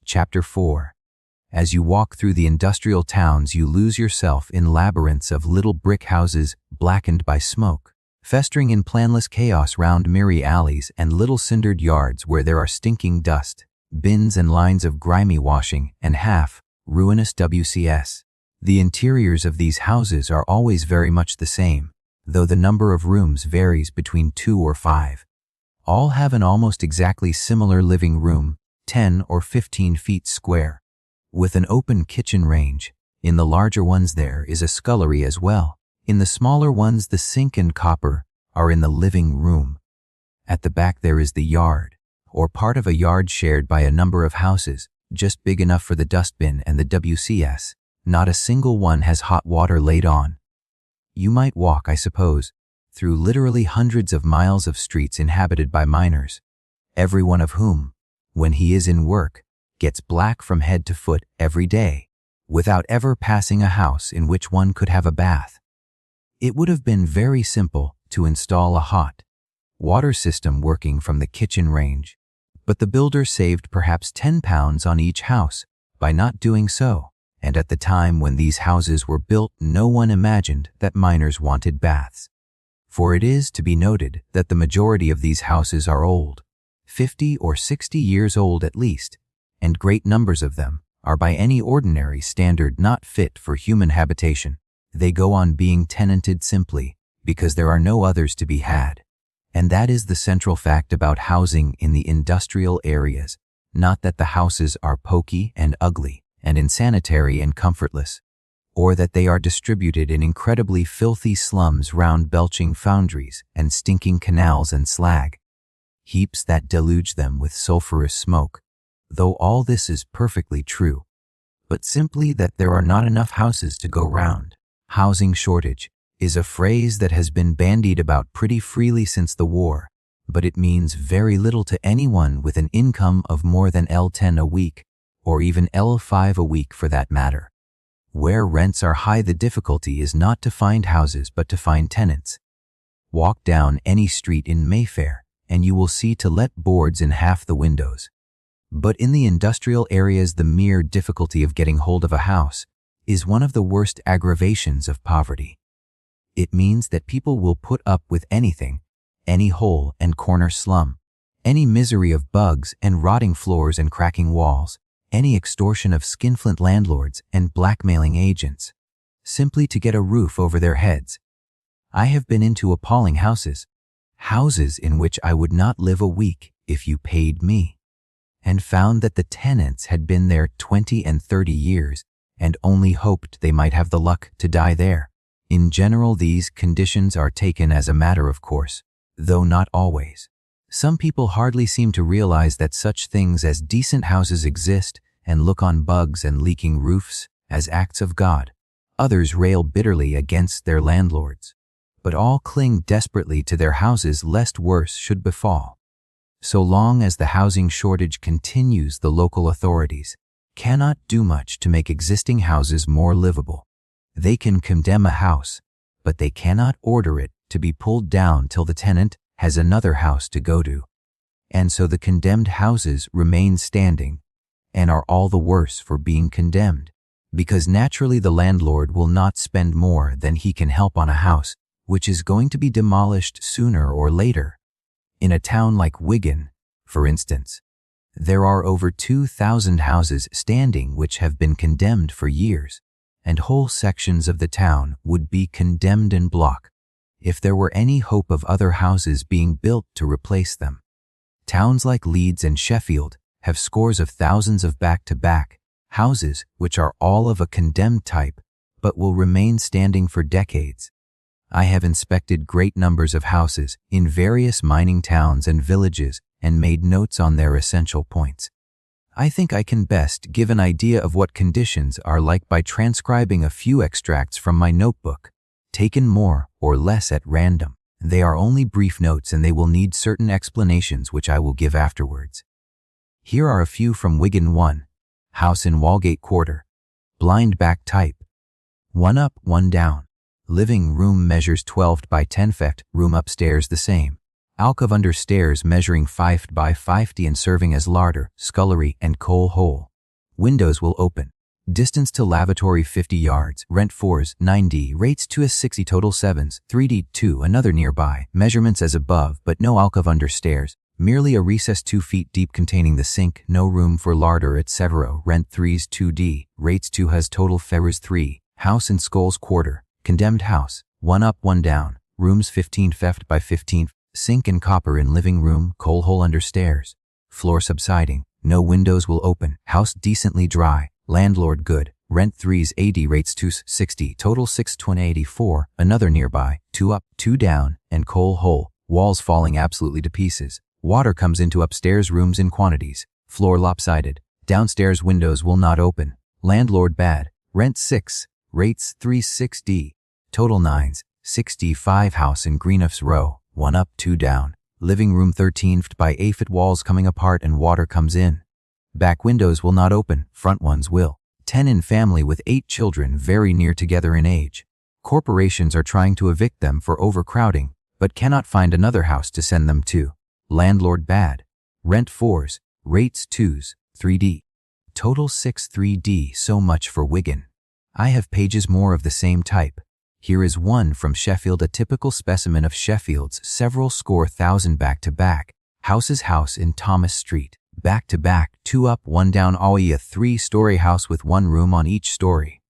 Chapter 4. As you walk through the industrial towns, you lose yourself in labyrinths of little brick houses blackened by smoke, festering in planless chaos round mirry alleys and little cindered yards where there are stinking dust, bins and lines of grimy washing and half-ruinous WCS. The interiors of these houses are always very much the same, though the number of rooms varies between 2 or 5. All have an almost exactly similar living room, 10 or 15 feet square, with an open kitchen range. In the larger ones there is a scullery as well. In the smaller ones the sink and copper are in the living room. At the back there is the yard, or part of a yard shared by a number of houses, just big enough for the dustbin and the WCS. Not a single one has hot water laid on. You might walk, I suppose, through literally hundreds of miles of streets inhabited by miners, every one of whom, when he is in work, gets black from head to foot every day, without ever passing a house in which one could have a bath. It would have been very simple to install a hot water system working from the kitchen range, but the builder saved perhaps £10 on each house by not doing so. And at the time when these houses were built, no one imagined that miners wanted baths. For it is to be noted that the majority of these houses are old, 50 or 60 years old at least, and great numbers of them are by any ordinary standard not fit for human habitation. They go on being tenanted simply because there are no others to be had. And that is the central fact about housing in the industrial areas, not that the houses are poky and ugly and insanitary and comfortless, or that they are distributed in incredibly filthy slums round belching foundries and stinking canals and slag, heaps that deluge them with sulphurous smoke, though all this is perfectly true, but simply that there are not enough houses to go round. Housing shortage is a phrase that has been bandied about pretty freely since the war, but it means very little to anyone with an income of more than L10 a week, or even L5 a week for that matter. Where rents are high, the difficulty is not to find houses but to find tenants. Walk down any street in Mayfair and you will see to let boards in half the windows. But in the industrial areas, the mere difficulty of getting hold of a house is one of the worst aggravations of poverty. It means that people will put up with anything, any hole and corner slum, any misery of bugs and rotting floors and cracking walls, any extortion of skinflint landlords and blackmailing agents, simply to get a roof over their heads. I have been into appalling houses in which I would not live a week if you paid me, and found that the tenants had been there 20 and 30 years and only hoped they might have the luck to die there. In general, these conditions are taken as a matter of course, though not always. Some people hardly seem to realize that such things as decent houses exist and look on bugs and leaking roofs as acts of God. Others rail bitterly against their landlords, but all cling desperately to their houses lest worse should befall. So long as the housing shortage continues, the local authorities cannot do much to make existing houses more livable. They can condemn a house, but they cannot order it to be pulled down till the tenant has another house to go to. And so the condemned houses remain standing and are all the worse for being condemned, because naturally the landlord will not spend more than he can help on a house which is going to be demolished sooner or later. In a town like Wigan, for instance, there are over 2,000 houses standing which have been condemned for years, and whole sections of the town would be condemned en bloc if there were any hope of other houses being built to replace them. Towns like Leeds and Sheffield have scores of thousands of back-to-back houses which are all of a condemned type but will remain standing for decades. I have inspected great numbers of houses in various mining towns and villages and made notes on their essential points. I think I can best give an idea of what conditions are like by transcribing a few extracts from my notebook, taken more or less at random. They are only brief notes and they will need certain explanations which I will give afterwards. Here are a few from Wigan 1, house in Walgate Quarter, blind back type, 1 up, 1 down. Living room measures 12 by 10 feet, room upstairs the same. Alcove under stairs measuring 5 by 50 and serving as larder, scullery and coal hole. Windows will open. Distance to lavatory 50 yards. Rent 4s, 9D. Rates 2 as 60. Total 7s. 3D 2. Another nearby. Measurements as above, but no alcove under stairs. Merely a recess 2 feet deep containing the sink. No room for larder, etc. Rent 3s, 2D. Rates 2 has. Total 4s 3. House in Skulls Quarter. Condemned house. 1 up, 1 down. Rooms 15 theft by 15. Sink and copper in living room. Coal hole under stairs. Floor subsiding. No windows will open. House decently dry. Landlord good. Rent 3s, AD. Rates 2s, 60. Total 6,284. Another nearby. 2 up, 2 down, and coal hole. Walls falling absolutely to pieces. Water comes into upstairs rooms in quantities. Floor lopsided. Downstairs windows will not open. Landlord bad. Rent 6. Rates 3,6D. Total 9s. 65. House in Greenuff's Row. 1 up, 2 down. Living room 13 by 8 foot. Walls coming apart and water comes in. Back windows will not open. Front ones will. 10 in family with 8 children very near together in age. Corporations are trying to evict them for overcrowding, but cannot find another house to send them to. Landlord bad. Rent 4s. Rates 2s. 3D. Total 6 3D. So much for Wigan. I have pages more of the same type. Here is one from Sheffield, a typical specimen of Sheffield's several score thousand back-to-back. Houses. House in Thomas Street. Back-to-back, 2 up, 1 down, a 3-story house with 1 room on each story.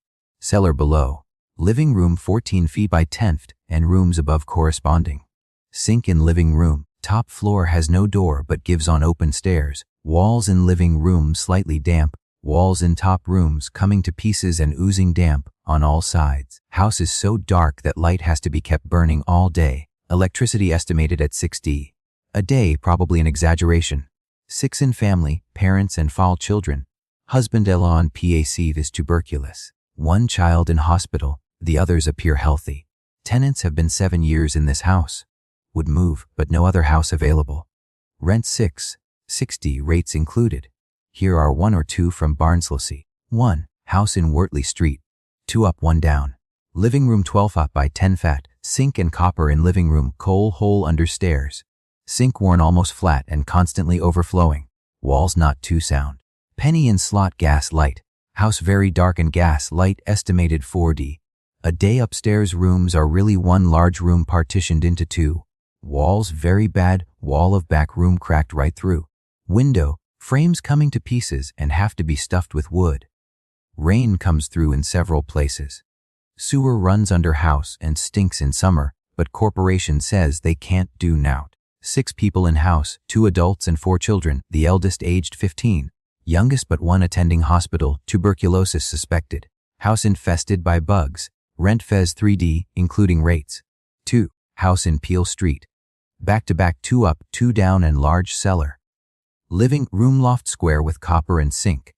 Cellar below. Living room 14 feet by 10 feet, and rooms above corresponding. Sink in living room. Top floor has no door but gives on open stairs. Walls in living room slightly damp. Walls in top rooms coming to pieces and oozing damp on all sides. House is so dark that light has to be kept burning all day. Electricity estimated at 6D. A day, probably an exaggeration. 6 in family, parents and foul children. Husband on PAC is tuberculous. 1 child in hospital, the others appear healthy. Tenants have been 7 years in this house. Would move, but no other house available. Rent 6, 60, rates included. Here are 1 or 2 from Barnsley. 1. House in Wortley Street. 2 up, 1 down. Living room 12 up by 10 fat. Sink and copper in living room. Coal hole under stairs. Sink worn almost flat and constantly overflowing. Walls not too sound. Penny in slot gas light. House very dark and gas light estimated 4D. A day upstairs rooms are really 1 large room partitioned into 2. Walls very bad, wall of back room cracked right through. Window, frames coming to pieces and have to be stuffed with wood. Rain comes through in several places. Sewer runs under house and stinks in summer, but corporation says they can't do nout. 6 people in house, 2 adults and 4 children, the eldest aged 15. Youngest but 1 attending hospital, tuberculosis suspected. House infested by bugs. Rent Fez 3D, including rates. 2. House in Peel Street. Back-to-back 2 up, 2 down and large cellar. Living room loft square with copper and sink.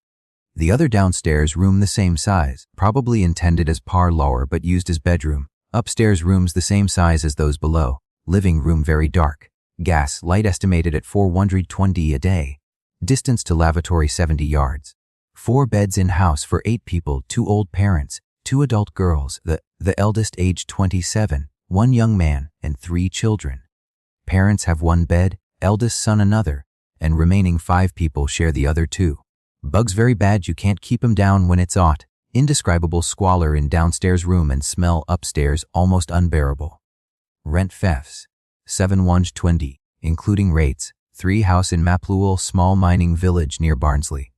The other downstairs room the same size, probably intended as parlour but used as bedroom. Upstairs rooms the same size as those below. Living room very dark. Gas light estimated at 420 a day. Distance to lavatory 70 yards. 4 beds in house for 8 people, 2 old parents, 2 adult girls, the eldest aged 27, 1 young man, and 3 children. Parents have 1 bed, eldest son another, and remaining 5 people share the other 2. Bugs very bad, you can't keep 'em down when it's hot. Indescribable squalor in downstairs room and smell upstairs almost unbearable. Rent thefts. 7,120, including rates. 3 house in Mapluel, small mining village near Barnsley.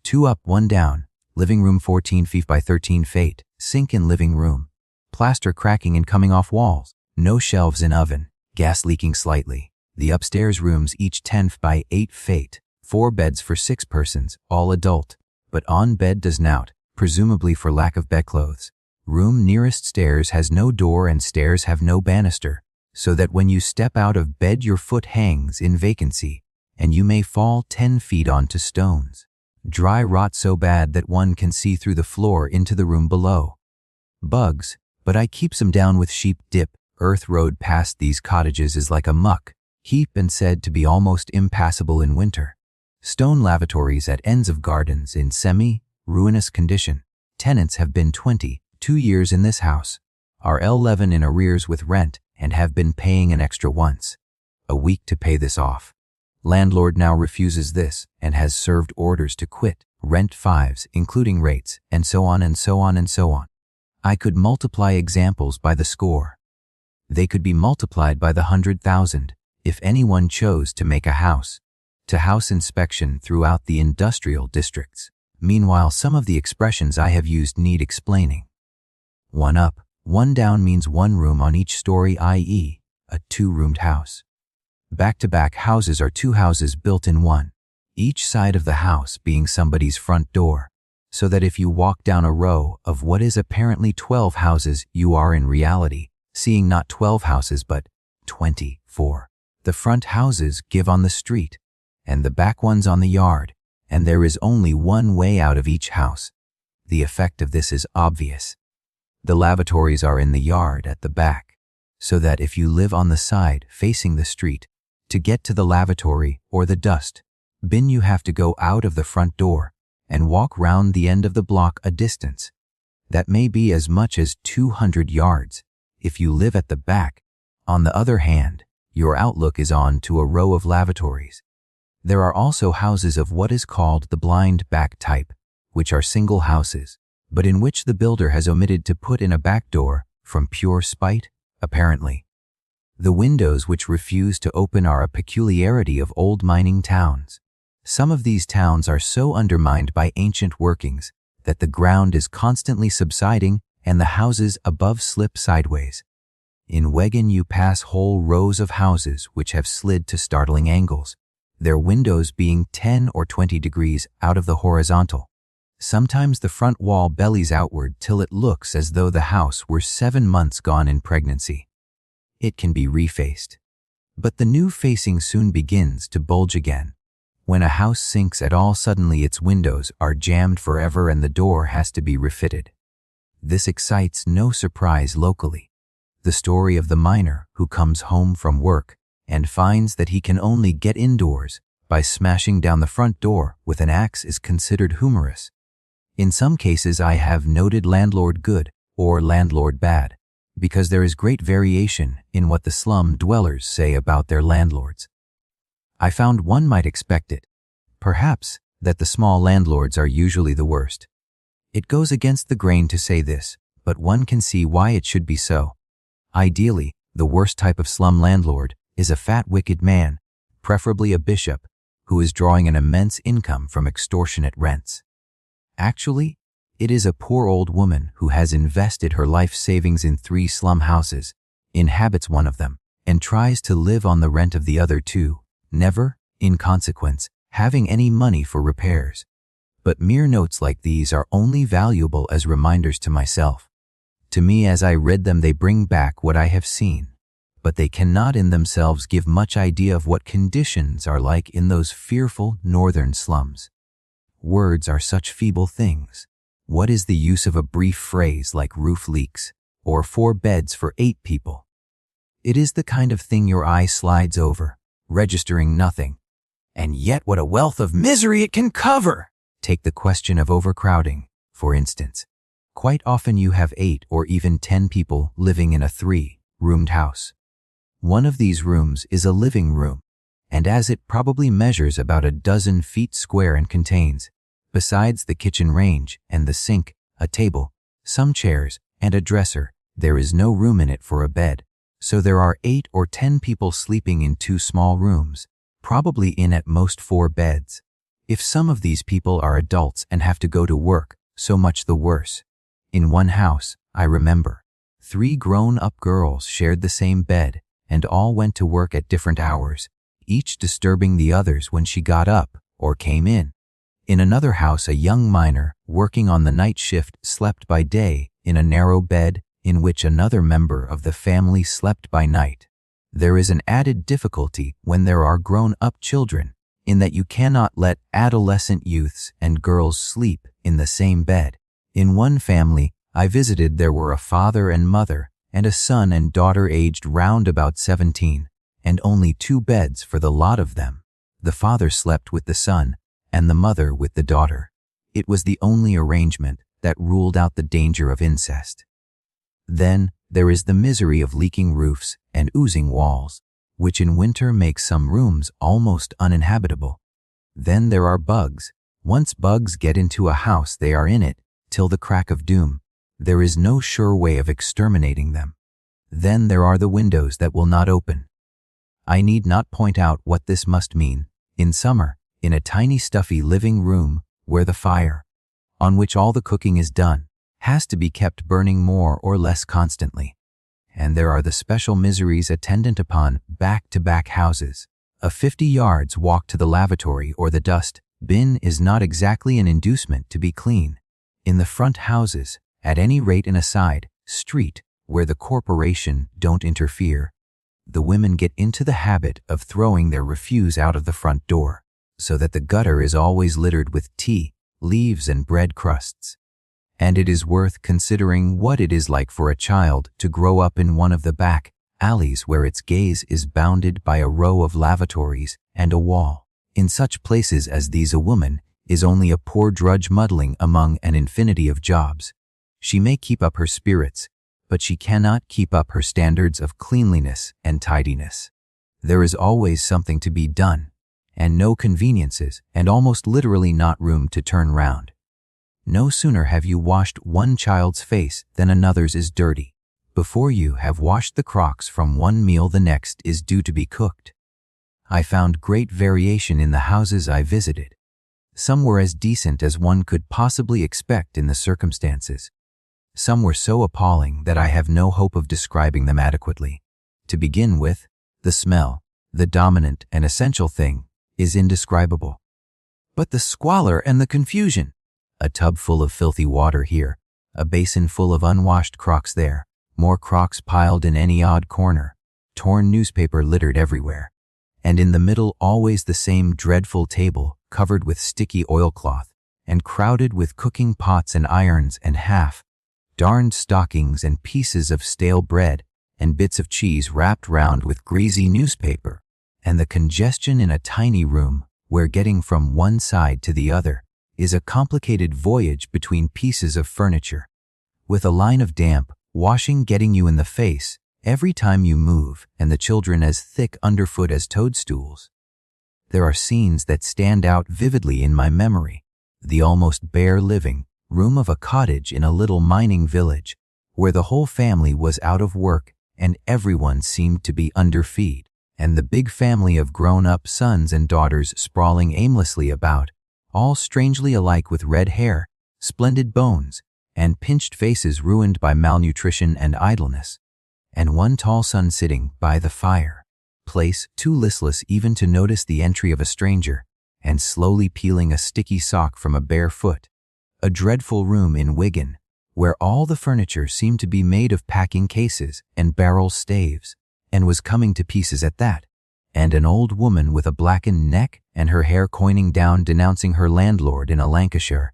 2 up, 1 down. Living room 14 feet by 13 feet. Sink in living room. Plaster cracking and coming off walls. No shelves in oven. Gas leaking slightly. The upstairs rooms each 10 by 8 feet. 4 beds for 6 persons, all adult. But on bed does nout, presumably for lack of bedclothes. Room nearest stairs has no door and stairs have no banister, so that when you step out of bed your foot hangs in vacancy, and you may fall 10 feet onto stones. Dry rot so bad that one can see through the floor into the room below. Bugs, but I keeps 'em down with sheep dip. Earth road past these cottages is like a muck heap and said to be almost impassable in winter. Stone lavatories at ends of gardens in semi-ruinous condition. Tenants have been 22 years in this house, are 11 in arrears with rent, and have been paying an extra once a week to pay this off. Landlord now refuses this and has served orders to quit. Rent 5s, including rates, and so on and so on and so on. I could multiply examples by the score. They could be multiplied by the 100,000 if anyone chose to make a house-to-house inspection throughout the industrial districts. Meanwhile, some of the expressions I have used need explaining. One up, one down means one room on each story, i.e., a two-roomed house. Back-to-back houses are two houses built in one, each side of the house being somebody's front door, so that if you walk down a row of what is apparently 12 houses, you are in reality seeing not 12 houses but 24. The front houses give on the street, and the back ones on the yard, and there is only one way out of each house. The effect of this is obvious. The lavatories are in the yard at the back, so that if you live on the side facing the street, to get to the lavatory or the dust bin you have to go out of the front door and walk round the end of the block a distance. That may be as much as 200 yards. If you live at the back, on the other hand, your outlook is on to a row of lavatories. There are also houses of what is called the blind back type, which are single houses, but in which the builder has omitted to put in a back door from pure spite, apparently. The windows which refuse to open are a peculiarity of old mining towns. Some of these towns are so undermined by ancient workings that the ground is constantly subsiding and the houses above slip sideways. In Wigan you pass whole rows of houses which have slid to startling angles, their windows being 10 or 20 degrees out of the horizontal. Sometimes the front wall bellies outward till it looks as though the house were 7 months gone in pregnancy. It can be refaced. But the new facing soon begins to bulge again. When a house sinks at all, suddenly its windows are jammed forever and the door has to be refitted. This excites no surprise locally. The story of the miner who comes home from work and finds that he can only get indoors by smashing down the front door with an axe is considered humorous. In some cases I have noted landlord good or landlord bad, because there is great variation in what the slum dwellers say about their landlords. I found one might expect it, perhaps, that the small landlords are usually the worst. It goes against the grain to say this, but one can see why it should be so. Ideally, the worst type of slum landlord is a fat, wicked man, preferably a bishop, who is drawing an immense income from extortionate rents. Actually, it is a poor old woman who has invested her life savings in 3 slum houses, inhabits one of them, and tries to live on the rent of the other 2, never, in consequence, having any money for repairs. But mere notes like these are only valuable as reminders to myself. To me, as I read them, they bring back what I have seen, but they cannot in themselves give much idea of what conditions are like in those fearful northern slums. Words are such feeble things. What is the use of a brief phrase like roof leaks or 4 beds for 8 people? It is the kind of thing your eye slides over, registering nothing. And yet what a wealth of misery it can cover! Take the question of overcrowding, for instance. Quite often you have 8 or even 10 people living in a 3-roomed house. One of these rooms is a living room, and as it probably measures about a dozen feet square and contains, besides the kitchen range and the sink, a table, some chairs, and a dresser, there is no room in it for a bed. So there are 8 or 10 people sleeping in 2 small rooms, probably in at most 4 beds. If some of these people are adults and have to go to work, so much the worse. In one house, I remember, 3 grown-up girls shared the same bed and all went to work at different hours, each disturbing the others when she got up or came in. In another house, a young miner working on the night shift slept by day in a narrow bed in which another member of the family slept by night. There is an added difficulty when there are grown-up children, in that you cannot let adolescent youths and girls sleep in the same bed. In one family I visited, there were a father and mother and a son and daughter aged round about 17, and only 2 beds for the lot of them. The father slept with the son and the mother with the daughter. It was the only arrangement that ruled out the danger of incest. Then there is the misery of leaking roofs and oozing walls. which in winter makes some rooms almost uninhabitable. Then there are bugs. Once bugs get into a house, they are in it till the crack of doom. There is no sure way of exterminating them. Then there are the windows that will not open. I need not point out what this must mean. In summer, in a tiny stuffy living room where the fire, on which all the cooking is done, has to be kept burning more or less constantly. And there are the special miseries attendant upon back-to-back houses. A 50 yards walk to the lavatory or the dust bin is not exactly an inducement to be clean. In the front houses, at any rate in a side street where the corporation don't interfere, the women get into the habit of throwing their refuse out of the front door, so that the gutter is always littered with tea, leaves and bread crusts. And it is worth considering what it is like for a child to grow up in one of the back alleys where its gaze is bounded by a row of lavatories and a wall. In such places as these, a woman is only a poor drudge muddling among an infinity of jobs. She may keep up her spirits, but she cannot keep up her standards of cleanliness and tidiness. There is always something to be done, and no conveniences, and almost literally not room to turn round. No sooner have you washed one child's face than another's is dirty. Before you have washed the crocks from one meal, the next is due to be cooked. I found great variation in the houses I visited. Some were as decent as one could possibly expect in the circumstances. Some were so appalling that I have no hope of describing them adequately. To begin with, the smell, the dominant and essential thing, is indescribable. But the squalor and the confusion! A tub full of filthy water here, a basin full of unwashed crocks there, more crocks piled in any odd corner, torn newspaper littered everywhere, and in the middle always the same dreadful table covered with sticky oilcloth and crowded with cooking pots and irons and half-darned stockings and pieces of stale bread and bits of cheese wrapped round with greasy newspaper, and the congestion in a tiny room where getting from one side to the other is a complicated voyage between pieces of furniture, with a line of damp washing getting you in the face every time you move, and the children as thick underfoot as toadstools. There are scenes that stand out vividly in my memory. The almost bare living room of a cottage in a little mining village, where the whole family was out of work and everyone seemed to be underfed, and the big family of grown-up sons and daughters sprawling aimlessly about, all strangely alike with red hair, splendid bones, and pinched faces ruined by malnutrition and idleness, and one tall son sitting by the fire place, too listless even to notice the entry of a stranger, and slowly peeling a sticky sock from a bare foot. A dreadful room in Wigan, where all the furniture seemed to be made of packing cases and barrel staves, and was coming to pieces at that, and an old woman with a blackened neck and her hair coining down denouncing her landlord in a Lancashire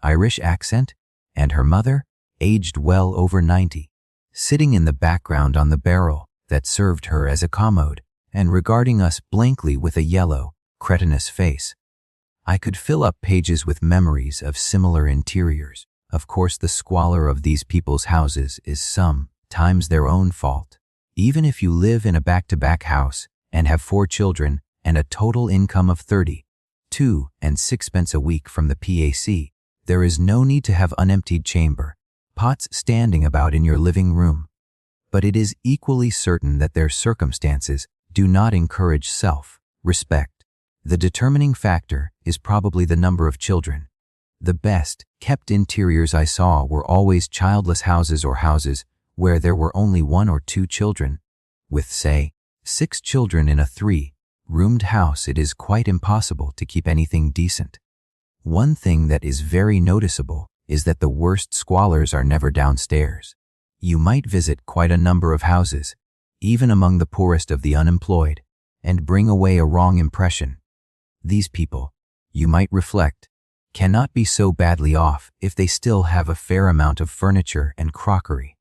Irish accent, and her mother, aged well over 90, sitting in the background on the barrel that served her as a commode, and regarding us blankly with a yellow, cretinous face. I could fill up pages with memories of similar interiors. Of course, the squalor of these people's houses is sometimes their own fault. Even if you live in a back-to-back house and have 4 children and a total income of 32 and 6 a week from the PAC, there is no need to have unemptied chamber pots standing about in your living room. But it is equally certain that their circumstances do not encourage self-respect. The determining factor is probably the number of children. The best kept interiors I saw were always childless houses or houses where there were only 1 or 2 children. With, say, 6 children in a 3-roomed house, it is quite impossible to keep anything decent. One thing that is very noticeable is that the worst squalors are never downstairs. You might visit quite a number of houses, even among the poorest of the unemployed, and bring away a wrong impression. These people, you might reflect, cannot be so badly off if they still have a fair amount of furniture and crockery.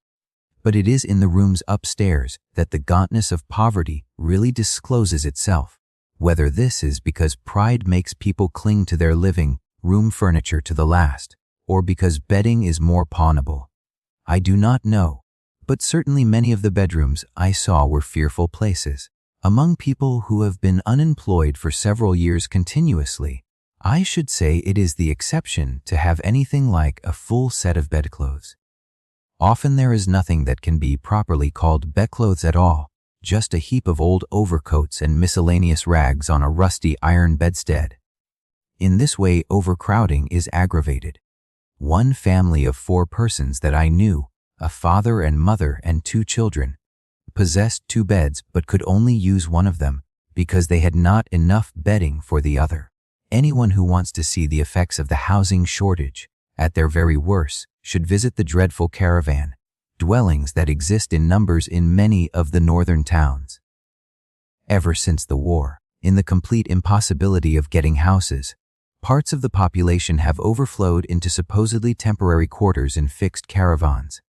But it is in the rooms upstairs that the gauntness of poverty really discloses itself, whether this is because pride makes people cling to their living room furniture to the last, or because bedding is more pawnable. I do not know, but certainly many of the bedrooms I saw were fearful places. Among people who have been unemployed for several years continuously, I should say it is the exception to have anything like a full set of bedclothes. Often there is nothing that can be properly called bedclothes at all, just a heap of old overcoats and miscellaneous rags on a rusty iron bedstead. In this way, overcrowding is aggravated. One family of 4 persons that I knew, a father and mother and 2 children, possessed 2 beds but could only use one of them because they had not enough bedding for the other. Anyone who wants to see the effects of the housing shortage, at their very worst, should visit the dreadful caravan dwellings that exist in numbers in many of the northern towns. Ever since the war, in the complete impossibility of getting houses, parts of the population have overflowed into supposedly temporary quarters in fixed caravans.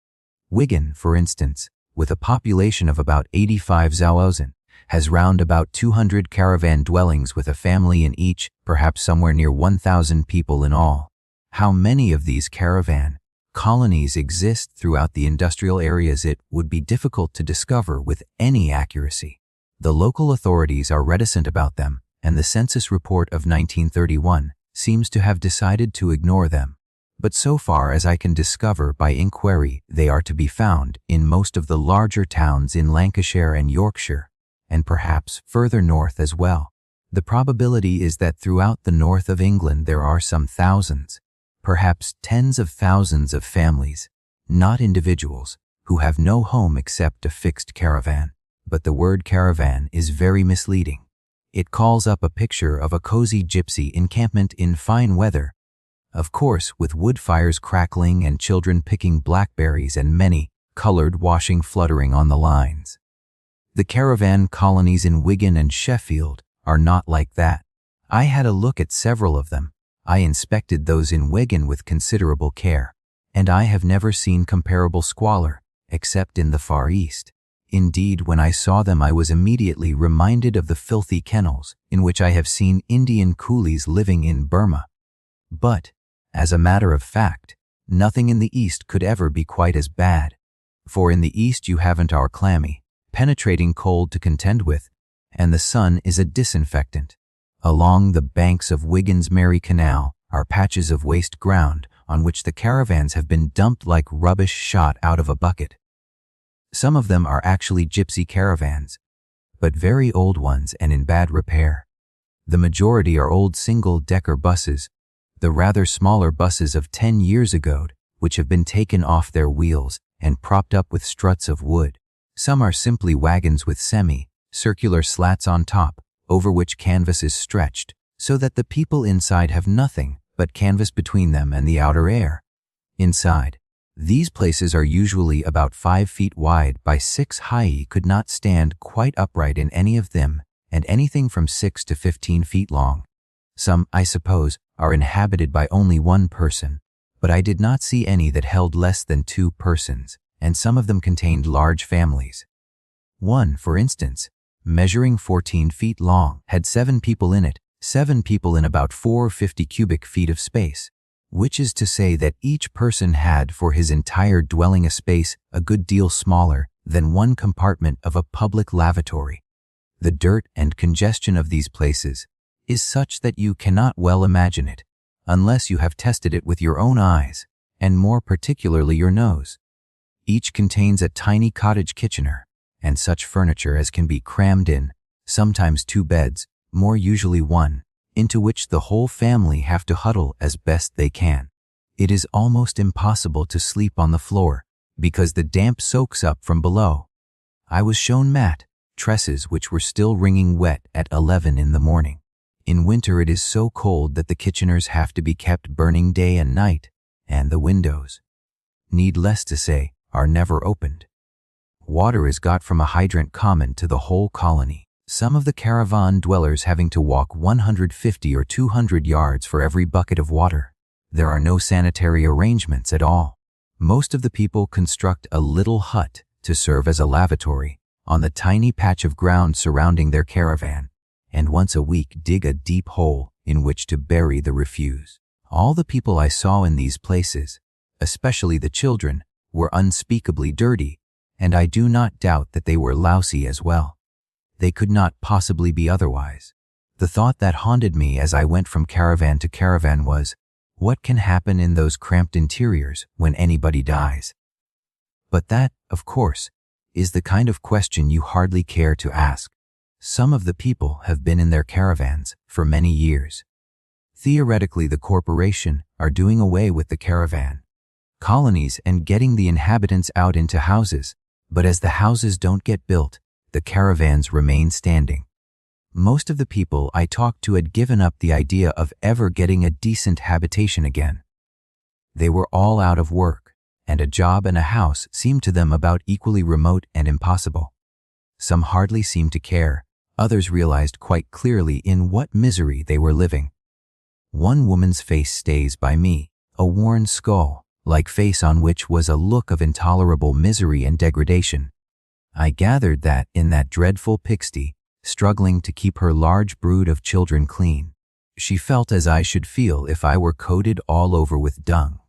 Wigan, for instance, with a population of about 85,000, has round about 200 caravan dwellings with a family in each, perhaps somewhere near 1,000 people in all. How many of these caravan colonies exist throughout the industrial areas it would be difficult to discover with any accuracy. The local authorities are reticent about them, and the census report of 1931 seems to have decided to ignore them. But so far as I can discover by inquiry, they are to be found in most of the larger towns in Lancashire and Yorkshire, and perhaps further north as well. The probability is that throughout the north of England there are some thousands, perhaps tens of thousands of families, not individuals, who have no home except a fixed caravan. But the word caravan is very misleading. It calls up a picture of a cozy gypsy encampment in fine weather, of course with wood fires crackling and children picking blackberries and many colored washing fluttering on the lines. The caravan colonies in Wigan and Sheffield are not like that. I had a look at several of them. I inspected those in Wigan with considerable care, and I have never seen comparable squalor, except in the Far East. Indeed, when I saw them I was immediately reminded of the filthy kennels in which I have seen Indian coolies living in Burma. But, as a matter of fact, nothing in the East could ever be quite as bad. For in the East you haven't our clammy, penetrating cold to contend with, and the sun is a disinfectant. Along the banks of Wigan's Merry Canal are patches of waste ground on which the caravans have been dumped like rubbish shot out of a bucket. Some of them are actually gypsy caravans, but very old ones and in bad repair. The majority are old single-decker buses, the rather smaller buses of 10 years ago, which have been taken off their wheels and propped up with struts of wood. Some are simply wagons with semi-circular slats on top, over which canvas is stretched, so that the people inside have nothing but canvas between them and the outer air. Inside, these places are usually about 5 feet wide by 6 high. Could not stand quite upright in any of them, and anything from 6 to 15 feet long. Some, I suppose, are inhabited by only one person, but I did not see any that held less than 2 persons, and some of them contained large families. One, for instance, measuring 14 feet long, had 7 people in it, 7 people in about 450 cubic feet of space, which is to say that each person had for his entire dwelling a space a good deal smaller than one compartment of a public lavatory. The dirt and congestion of these places is such that you cannot well imagine it, unless you have tested it with your own eyes, and more particularly your nose. Each contains a tiny cottage kitchener, and such furniture as can be crammed in, sometimes 2 beds, more usually 1, into which the whole family have to huddle as best they can. It is almost impossible to sleep on the floor, because the damp soaks up from below. I was shown mattresses which were still wringing wet at 11 in the morning. In winter it is so cold that the kitcheners have to be kept burning day and night, and the windows, needless to say, are never opened. Water is got from a hydrant common to the whole colony, some of the caravan dwellers having to walk 150 or 200 yards for every bucket of water. There are no sanitary arrangements at all. Most of the people construct a little hut to serve as a lavatory on the tiny patch of ground surrounding their caravan, and once a week dig a deep hole in which to bury the refuse. All the people I saw in these places, especially the children, were unspeakably dirty, and I do not doubt that they were lousy as well. They could not possibly be otherwise. The thought that haunted me as I went from caravan to caravan was, what can happen in those cramped interiors when anybody dies? But that, of course, is the kind of question you hardly care to ask. Some of the people have been in their caravans for many years. Theoretically, the corporation are doing away with the caravan colonies and getting the inhabitants out into houses, but as the houses don't get built, the caravans remain standing. Most of the people I talked to had given up the idea of ever getting a decent habitation again. They were all out of work, and a job and a house seemed to them about equally remote and impossible. Some hardly seemed to care. Others realized quite clearly in what misery they were living. One woman's face stays by me, a worn skull-like face on which was a look of intolerable misery and degradation. I gathered that in that dreadful pigsty, struggling to keep her large brood of children clean, she felt as I should feel if I were coated all over with dung.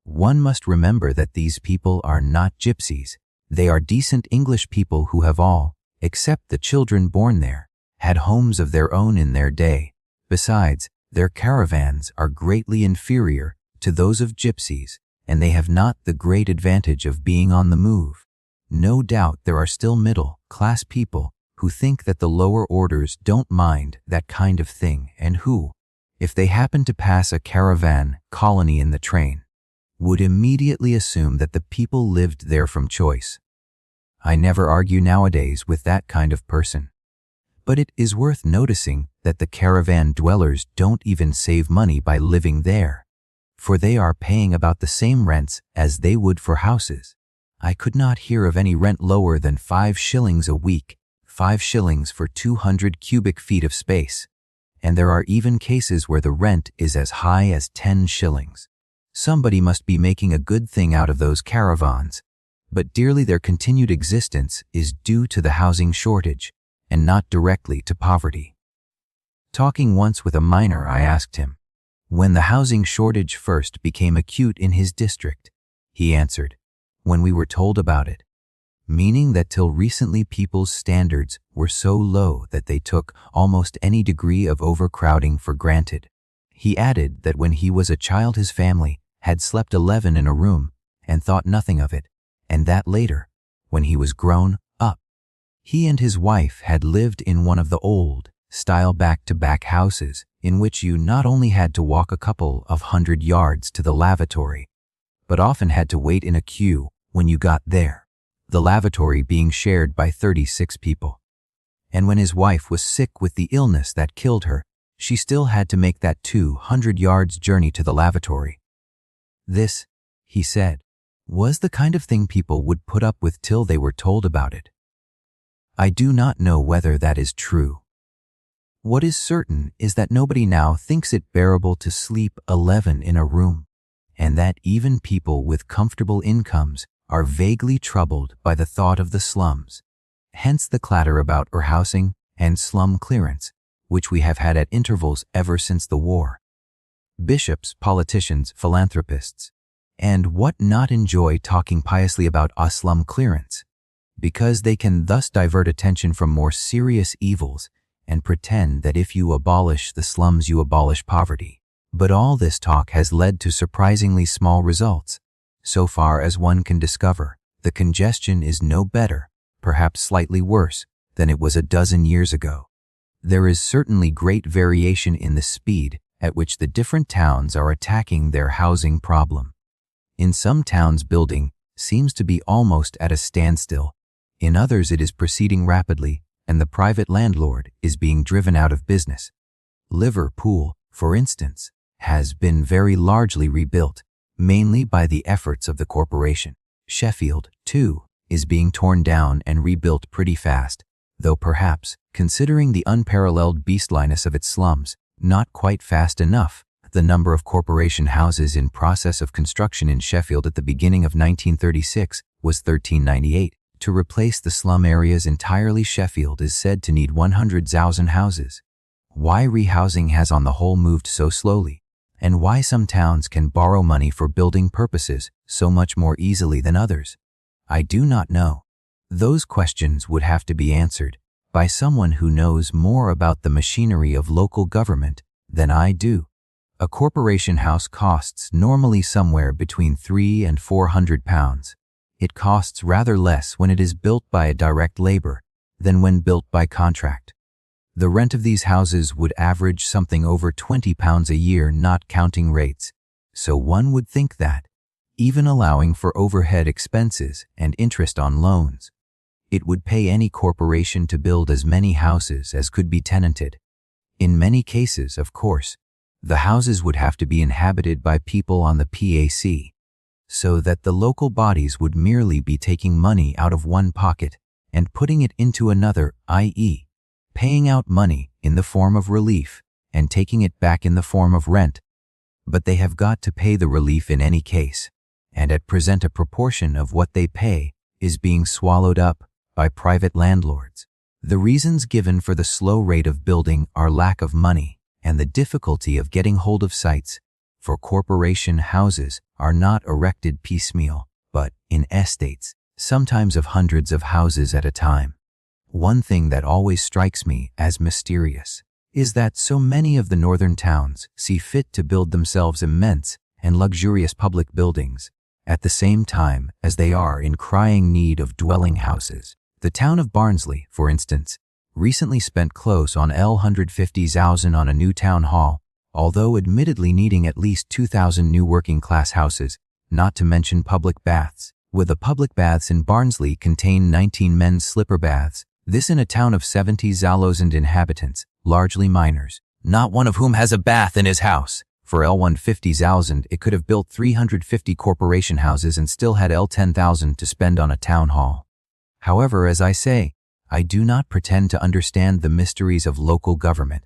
One must remember that these people are not gypsies. They are decent English people who have all, except the children born there, had homes of their own in their day. Besides, their caravans are greatly inferior to those of gypsies, and they have not the great advantage of being on the move. No doubt there are still middle-class people who think that the lower orders don't mind that kind of thing and who, if they happen to pass a caravan colony in the train, would immediately assume that the people lived there from choice. I never argue nowadays with that kind of person. But it is worth noticing that the caravan dwellers don't even save money by living there, for they are paying about the same rents as they would for houses. I could not hear of any rent lower than 5 shillings a week, 5 shillings for 200 cubic feet of space, and there are even cases where the rent is as high as 10 shillings. Somebody must be making a good thing out of those caravans, but dearly their continued existence is due to the housing shortage, and not directly to poverty. Talking once with a miner, I asked him, when the housing shortage first became acute in his district, he answered, when we were told about it, meaning that till recently people's standards were so low that they took almost any degree of overcrowding for granted. He added that when he was a child his family had slept 11 in a room and thought nothing of it, and that later, when he was grown up, he and his wife had lived in one of the old-style back-to-back houses in which you not only had to walk a couple of 100 yards to the lavatory, but often had to wait in a queue when you got there, the lavatory being shared by 36 people. And when his wife was sick with the illness that killed her, she still had to make that 200 yards journey to the lavatory. This, he said, was the kind of thing people would put up with till they were told about it. I do not know whether that is true. What is certain is that nobody now thinks it bearable to sleep 11 in a room, and that even people with comfortable incomes are vaguely troubled by the thought of the slums. Hence the clatter about housing and slum clearance, which we have had at intervals ever since the war. Bishops, politicians, philanthropists, and what not enjoy talking piously about slum clearance, because they can thus divert attention from more serious evils and pretend that if you abolish the slums you abolish poverty. But all this talk has led to surprisingly small results. So far as one can discover, the congestion is no better, perhaps slightly worse, than it was a dozen years ago. There is certainly great variation in the speed at which the different towns are attacking their housing problem. In some towns, building seems to be almost at a standstill. In others, it is proceeding rapidly, and the private landlord is being driven out of business. Liverpool, for instance, has been very largely rebuilt, mainly by the efforts of the corporation. Sheffield, too, is being torn down and rebuilt pretty fast, though perhaps, considering the unparalleled beastliness of its slums, not quite fast enough. The number of corporation houses in process of construction in Sheffield at the beginning of 1936 was 1398. To replace the slum areas entirely, Sheffield is said to need 100,000 houses. Why rehousing has on the whole moved so slowly, and why some towns can borrow money for building purposes so much more easily than others, I do not know. Those questions would have to be answered by someone who knows more about the machinery of local government than I do. A corporation house costs normally somewhere between £300 and £400. It costs rather less when it is built by a direct labor than when built by contract. The rent of these houses would average something over £20 a year, not counting rates, so one would think that, even allowing for overhead expenses and interest on loans, it would pay any corporation to build as many houses as could be tenanted. In many cases, of course, the houses would have to be inhabited by people on the PAC, so that the local bodies would merely be taking money out of one pocket and putting it into another, i.e., paying out money in the form of relief and taking it back in the form of rent. But they have got to pay the relief in any case, and at present a proportion of what they pay is being swallowed up by private landlords. The reasons given for the slow rate of building are lack of money and the difficulty of getting hold of sites, for corporation houses are not erected piecemeal, but in estates, sometimes of hundreds of houses at a time. One thing that always strikes me as mysterious is that so many of the northern towns see fit to build themselves immense and luxurious public buildings at the same time as they are in crying need of dwelling houses. The town of Barnsley, for instance, recently spent close on £150,000 on a new town hall, although admittedly needing at least 2,000 new working-class houses, not to mention public baths. With the public baths in Barnsley contain 19 men's slipper baths, this in a town of 70,000 inhabitants, largely miners, not one of whom has a bath in his house. For £150,000, it could have built 350 corporation houses and still had £10,000 to spend on a town hall. However, as I say, I do not pretend to understand the mysteries of local government.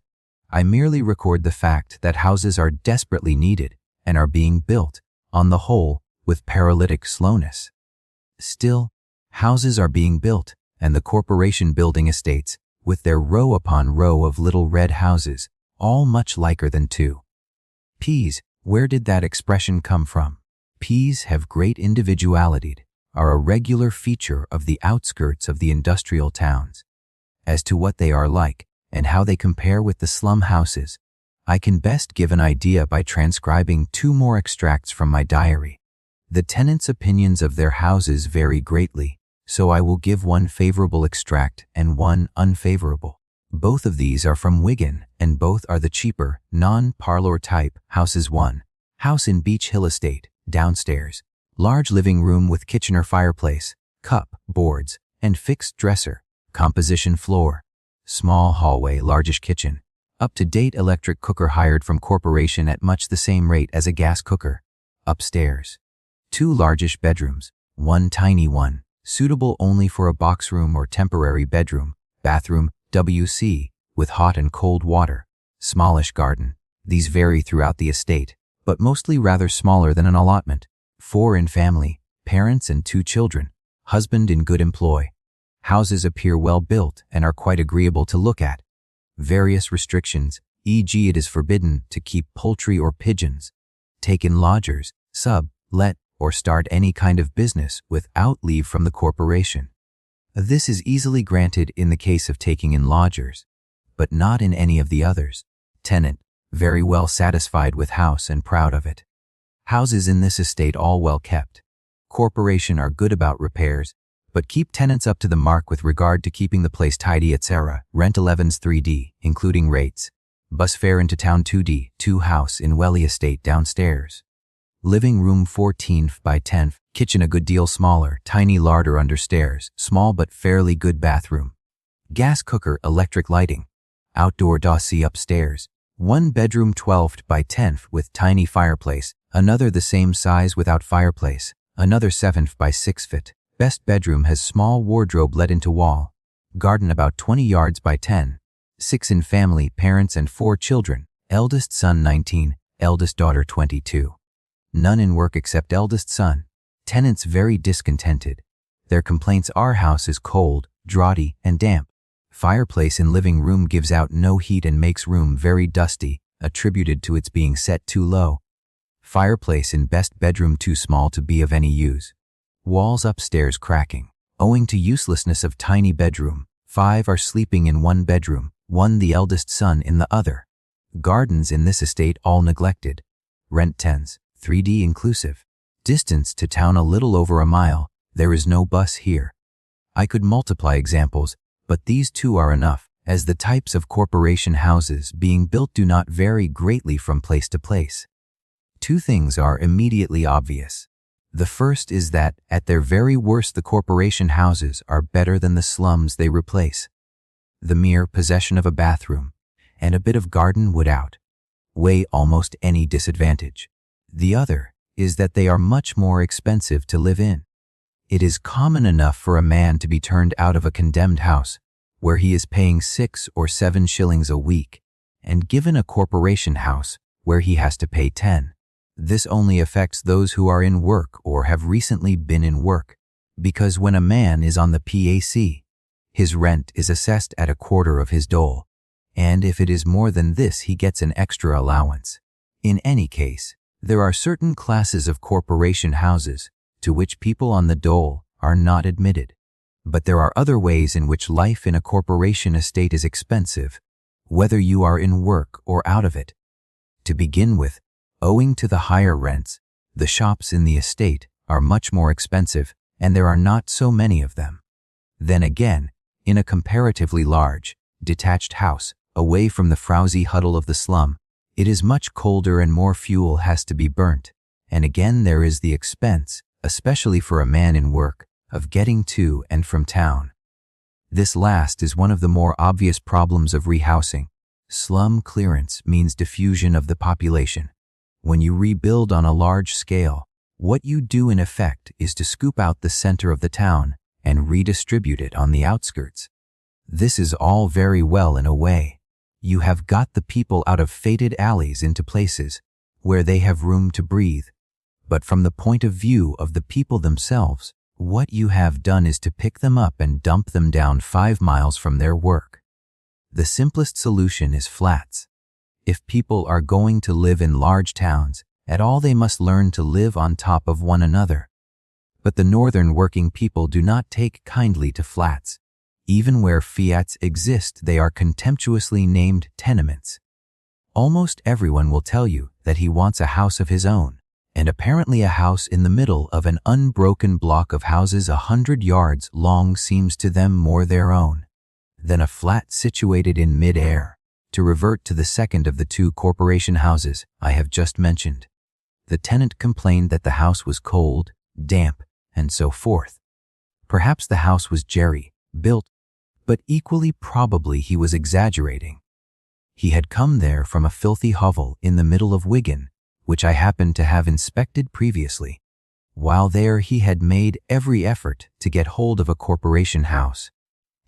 I merely record the fact that houses are desperately needed and are being built, on the whole, with paralytic slowness. Still, houses are being built, and the corporation building estates, with their row upon row of little red houses, all much liker than two peas. Where did that expression come from? Peas have great individuality, are a regular feature of the outskirts of the industrial towns. As to what they are like and how they compare with the slum houses, I can best give an idea by transcribing two more extracts from my diary. The tenants' opinions of their houses vary greatly, so I will give one favorable extract and one unfavorable. Both of these are from Wigan, and both are the cheaper, non-parlour type houses. One house in Beach Hill Estate, downstairs, large living room with kitchen or fireplace, cup, boards, and fixed dresser, composition floor, small hallway, largish kitchen, up-to-date electric cooker hired from corporation at much the same rate as a gas cooker. Upstairs, two largish bedrooms, one tiny one, suitable only for a box room or temporary bedroom, bathroom, WC, with hot and cold water, smallish garden. These vary throughout the estate, but mostly rather smaller than an allotment. 4 in family, parents and 2 children, husband in good employ. Houses appear well built and are quite agreeable to look at. Various restrictions, e.g. it is forbidden to keep poultry or pigeons, take in lodgers, sub, let, or start any kind of business without leave from the corporation. This is easily granted in the case of taking in lodgers, but not in any of the others. Tenant, very well satisfied with house and proud of it. Houses in this estate all well kept. Corporation are good about repairs, but keep tenants up to the mark with regard to keeping the place tidy, etc. Rent 11s 3D, including rates. Bus fare into town 2D, 2 house in Welly Estate downstairs. Living room 14 by 10, kitchen a good deal smaller, tiny larder understairs, small but fairly good bathroom. Gas cooker, electric lighting. Outdoor dossy upstairs. 1 bedroom 12 by 10 with tiny fireplace, another the same size without fireplace, another 7 by 6 feet. Best bedroom has small wardrobe let into wall. Garden about 20 yards by 10. 6 in family, parents and 4 children. Eldest son 19, eldest daughter 22. None in work except eldest son. Tenants very discontented. Their complaints are house is cold, draughty, and damp. Fireplace in living room gives out no heat and makes room very dusty, attributed to its being set too low. Fireplace in best bedroom too small to be of any use. Walls upstairs cracking, owing to uselessness of tiny bedroom. 5 are sleeping in one bedroom, one the eldest son in the other. Gardens in this estate all neglected. Rent 10s, 3D inclusive. Distance to town a little over a mile. There is no bus here. I could multiply examples, but these two are enough, as the types of corporation houses being built do not vary greatly from place to place. Two things are immediately obvious. The first is that, at their very worst, the corporation houses are better than the slums they replace. The mere possession of a bathroom and a bit of garden would outweigh almost any disadvantage. The other is that they are much more expensive to live in. It is common enough for a man to be turned out of a condemned house where he is paying 6 or 7 shillings a week and given a corporation house where he has to pay 10. This only affects those who are in work or have recently been in work, because when a man is on the PAC, his rent is assessed at a quarter of his dole, and if it is more than this, he gets an extra allowance. In any case, there are certain classes of corporation houses to which people on the dole are not admitted. But there are other ways in which life in a corporation estate is expensive, whether you are in work or out of it. To begin with, owing to the higher rents, the shops in the estate are much more expensive, and there are not so many of them. Then again, in a comparatively large, detached house, away from the frowsy huddle of the slum, it is much colder and more fuel has to be burnt. And again there is the expense, especially for a man in work, of getting to and from town. This last is one of the more obvious problems of rehousing. Slum clearance means diffusion of the population. When you rebuild on a large scale, what you do in effect is to scoop out the center of the town and redistribute it on the outskirts. This is all very well in a way. You have got the people out of faded alleys into places where they have room to breathe. But from the point of view of the people themselves, what you have done is to pick them up and dump them down 5 miles from their work. The simplest solution is flats. If people are going to live in large towns at all, they must learn to live on top of one another. But the northern working people do not take kindly to flats. Even where fiats exist, they are contemptuously named tenements. Almost everyone will tell you that he wants a house of his own, and apparently a house in the middle of an unbroken block of houses 100 yards long seems to them more their own than a flat situated in mid-air. To revert to the second of the two corporation houses I have just mentioned, the tenant complained that the house was cold, damp, and so forth. Perhaps the house was jerry-built, but equally probably he was exaggerating. He had come there from a filthy hovel in the middle of Wigan, which I happened to have inspected previously. While there, he had made every effort to get hold of a corporation house,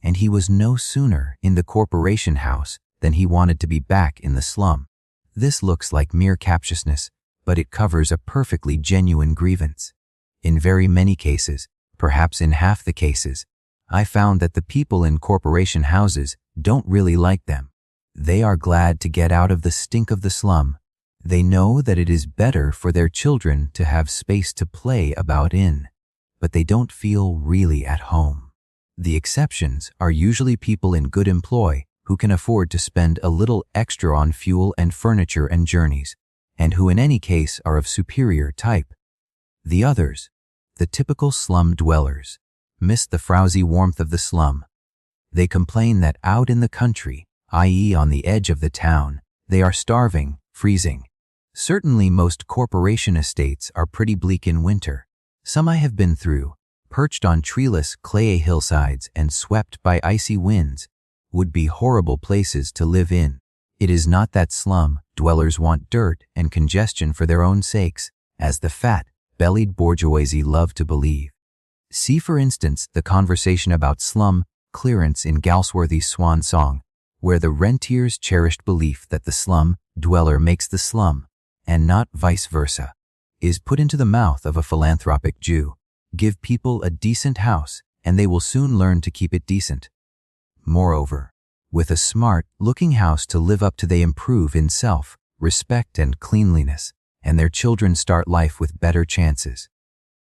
and he was no sooner in the corporation house than he wanted to be back in the slum. This looks like mere captiousness, but it covers a perfectly genuine grievance. In very many cases, perhaps in half the cases, I found that the people in corporation houses don't really like them. They are glad to get out of the stink of the slum. They know that it is better for their children to have space to play about in, but they don't feel really at home. The exceptions are usually people in good employ who can afford to spend a little extra on fuel and furniture and journeys, and who in any case are of superior type. The others, the typical slum dwellers, miss the frowsy warmth of the slum. They complain that out in the country, i.e. on the edge of the town, they are starving, freezing. Certainly most corporation estates are pretty bleak in winter. Some I have been through, perched on treeless, clayey hillsides and swept by icy winds, would be horrible places to live in. It is not that slum dwellers want dirt and congestion for their own sakes, as the fat-bellied bourgeoisie love to believe. See, for instance, the conversation about slum clearance in Galsworthy's Swan Song, where the rentier's cherished belief that the slum dweller makes the slum, and not vice versa, is put into the mouth of a philanthropic Jew. Give people a decent house, and they will soon learn to keep it decent. Moreover, with a smart-looking house to live up to, they improve in self-respect and cleanliness, and their children start life with better chances.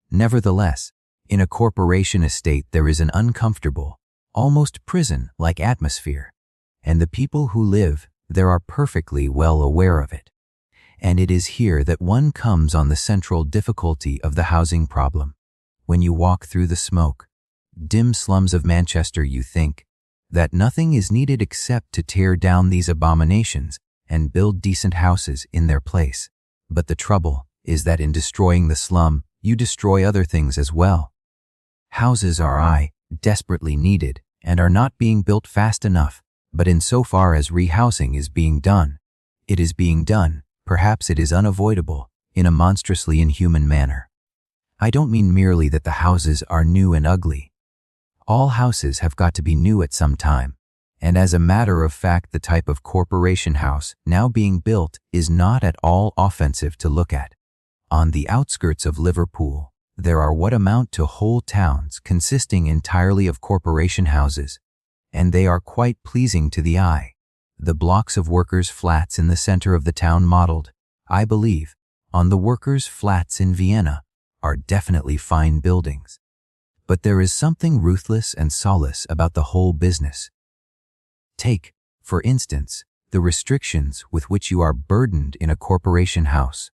Nevertheless, in a corporation estate there is an uncomfortable, almost prison-like atmosphere, and the people who live there are perfectly well aware of it. And it is here that one comes on the central difficulty of the housing problem. When you walk through the smoke, dim slums of Manchester, you think that nothing is needed except to tear down these abominations and build decent houses in their place. But the trouble is that in destroying the slum, you destroy other things as well. Houses are desperately needed and are not being built fast enough, but insofar as rehousing is being done, it is being done, perhaps it is unavoidable, in a monstrously inhuman manner. I don't mean merely that the houses are new and ugly. All houses have got to be new at some time, and as a matter of fact, the type of corporation house now being built is not at all offensive to look at. On the outskirts of Liverpool, there are what amount to whole towns consisting entirely of corporation houses, and they are quite pleasing to the eye. The blocks of workers' flats in the center of the town modeled, I believe, on the workers' flats in Vienna, are definitely fine buildings. But there is something ruthless and soulless about the whole business. Take, for instance, the restrictions with which you are burdened in a corporation house.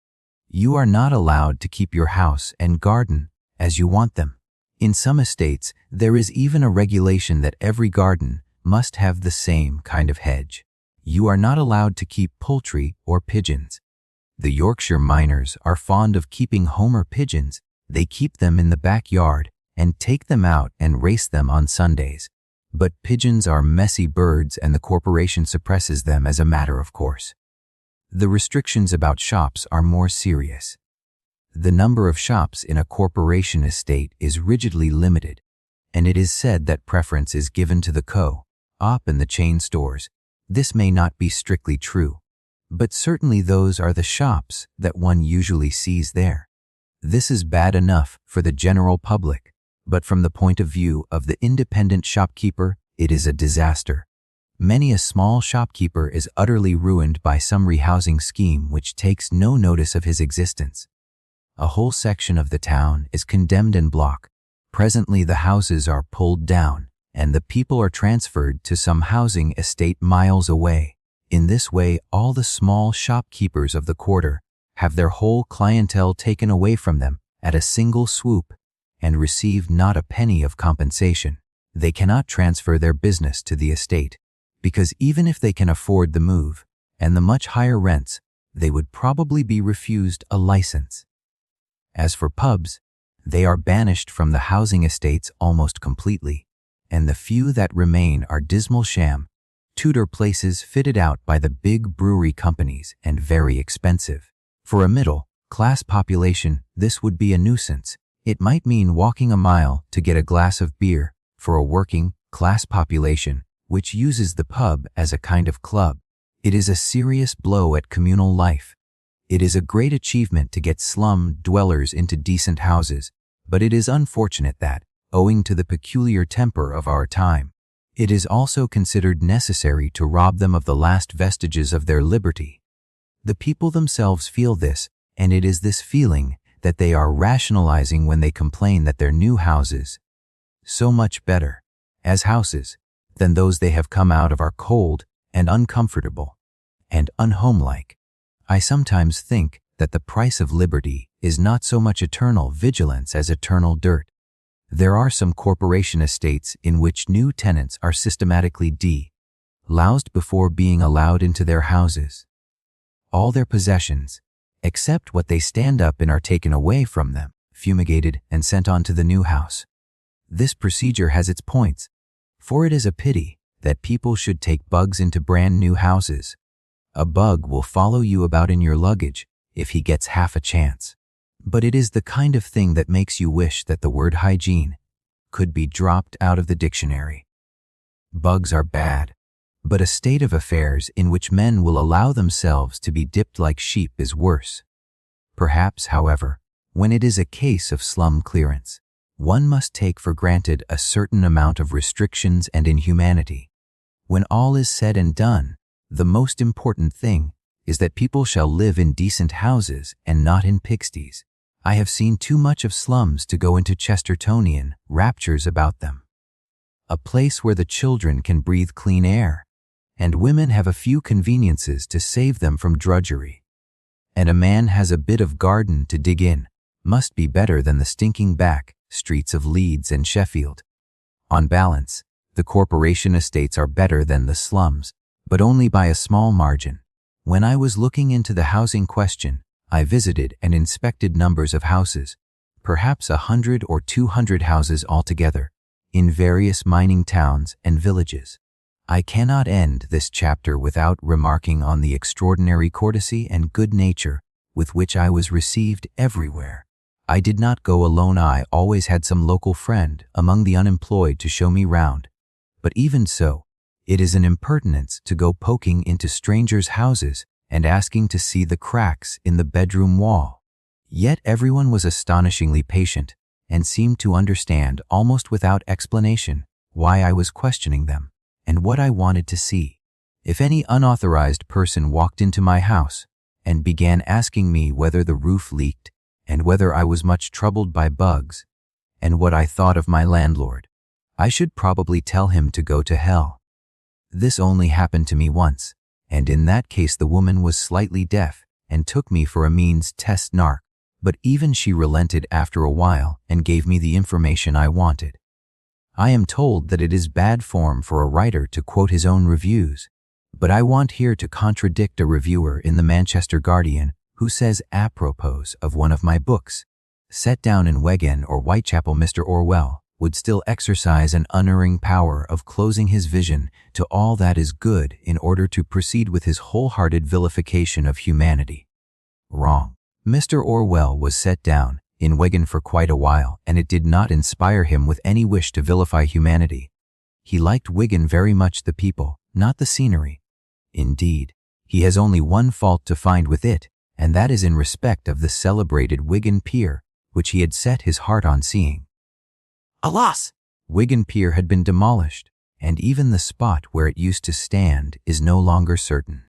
You are not allowed to keep your house and garden as you want them. In some estates, there is even a regulation that every garden must have the same kind of hedge. You are not allowed to keep poultry or pigeons. The Yorkshire miners are fond of keeping Homer pigeons. They keep them in the backyard and take them out and race them on Sundays. But pigeons are messy birds and the corporation suppresses them as a matter of course. The restrictions about shops are more serious. The number of shops in a corporation estate is rigidly limited, and it is said that preference is given to the co-op and the chain stores. This may not be strictly true, but certainly those are the shops that one usually sees there. This is bad enough for the general public, but from the point of view of the independent shopkeeper, it is a disaster. Many a small shopkeeper is utterly ruined by some rehousing scheme which takes no notice of his existence. A whole section of the town is condemned en bloc. Presently the houses are pulled down, and the people are transferred to some housing estate miles away. In this way, all the small shopkeepers of the quarter have their whole clientele taken away from them at a single swoop and receive not a penny of compensation. They cannot transfer their business to the estate, because even if they can afford the move and the much higher rents, they would probably be refused a license. As for pubs, they are banished from the housing estates almost completely, and the few that remain are dismal sham Tudor places fitted out by the big brewery companies and very expensive. For a middle-class population, this would be a nuisance. It might mean walking a mile to get a glass of beer. For a working-class population, which uses the pub as a kind of club, it is a serious blow at communal life. It is a great achievement to get slum dwellers into decent houses, but it is unfortunate that, owing to the peculiar temper of our time, it is also considered necessary to rob them of the last vestiges of their liberty. The people themselves feel this, and it is this feeling that they are rationalizing when they complain that their new houses, so much better, as houses, than those they have come out of are cold and uncomfortable and unhomelike. I sometimes think that the price of liberty is not so much eternal vigilance as eternal dirt. There are some corporation estates in which new tenants are systematically loused before being allowed into their houses. All their possessions, except what they stand up in, are taken away from them, fumigated, and sent on to the new house. This procedure has its points, for it is a pity that people should take bugs into brand new houses. A bug will follow you about in your luggage if he gets half a chance. But it is the kind of thing that makes you wish that the word hygiene could be dropped out of the dictionary. Bugs are bad, but a state of affairs in which men will allow themselves to be dipped like sheep is worse. Perhaps, however, when it is a case of slum clearance, one must take for granted a certain amount of restrictions and inhumanity. When all is said and done, the most important thing is that people shall live in decent houses and not in pigsties. I have seen too much of slums to go into Chestertonian raptures about them. a place where the children can breathe clean air, and women have a few conveniences to save them from drudgery. And a man has a bit of garden to dig in, must be better than the stinking back streets of Leeds and Sheffield. On balance, the corporation estates are better than the slums, but only by a small margin. When I was looking into the housing question, I visited and inspected numbers of houses, perhaps 100 or 200 houses altogether, in various mining towns and villages. I cannot end this chapter without remarking on the extraordinary courtesy and good nature with which I was received everywhere. I did not go alone. I always had some local friend among the unemployed to show me round. But even so, it is an impertinence to go poking into strangers' houses and asking to see the cracks in the bedroom wall. Yet everyone was astonishingly patient and seemed to understand almost without explanation why I was questioning them and what I wanted to see. If any unauthorized person walked into my house and began asking me whether the roof leaked and whether I was much troubled by bugs and what I thought of my landlord, I should probably tell him to go to hell. This only happened to me once, and in that case the woman was slightly deaf and took me for a means test narc, but even she relented after a while and gave me the information I wanted. I am told that it is bad form for a writer to quote his own reviews, but I want here to contradict a reviewer in the Manchester Guardian who says apropos of one of my books, set down in Wigan or Whitechapel, Mr. Orwell would still exercise an unerring power of closing his vision to all that is good in order to proceed with his wholehearted vilification of humanity. Wrong. Mr. Orwell was set down in Wigan for quite a while, and it did not inspire him with any wish to vilify humanity. He liked Wigan very much, the people, not the scenery. Indeed, he has only one fault to find with it, and that is in respect of the celebrated Wigan Pier, which he had set his heart on seeing. Alas! Wigan Pier had been demolished, and even the spot where it used to stand is no longer certain.